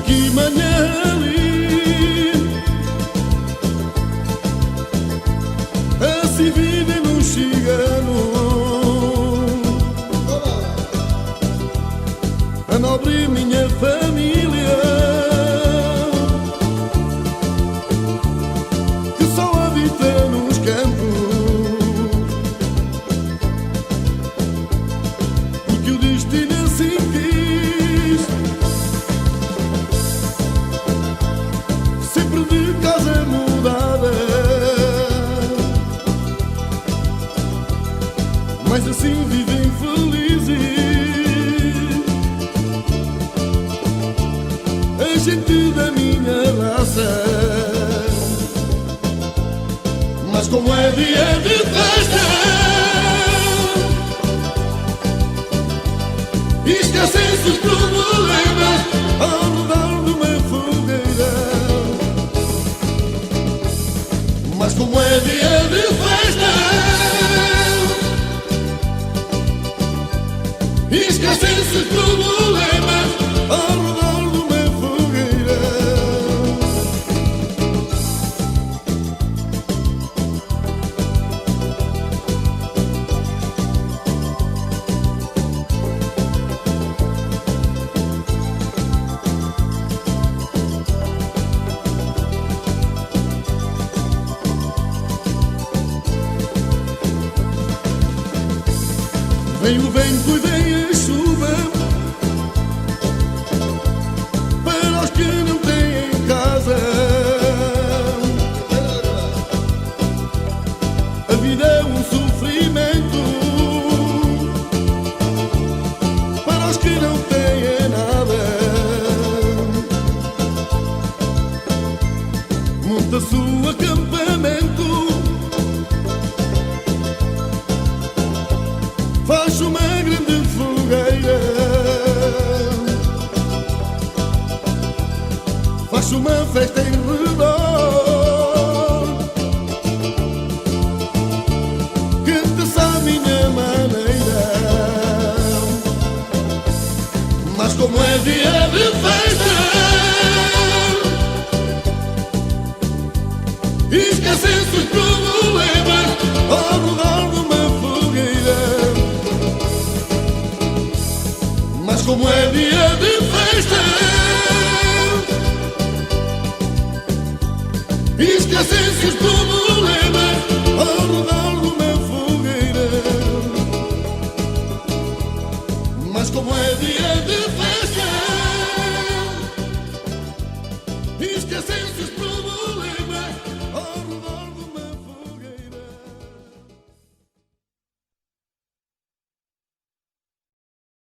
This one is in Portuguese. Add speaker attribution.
Speaker 1: que manhã ali assim vive num cigano a nobre minha família que só habita nos campos, porque o destino assim quis, sempre de casa mudada, mas assim vivem felizes. A gente da minha raça, mas como é dia de festa, esquecem-se os problemas ao redor de uma fogueira. Mas como é dia de festa, esquecem-se os problemas ao redor de uma fogueira. Vem o vento e vem a chuva para os que não têm casa. A vida é um sofrimento para os que não têm nada. Monta-se o acampamento, faz uma grande fogueira, faz uma festa em redor, canta-se à minha maneira. Mas como é dia de festa, esquecem-se os problemas ao redor de uma fogueira. Mas como é dia de festa, esquecem-se os problemas ao redor de uma fogueira. Mas como é dia de festa, esquecem-se os problemas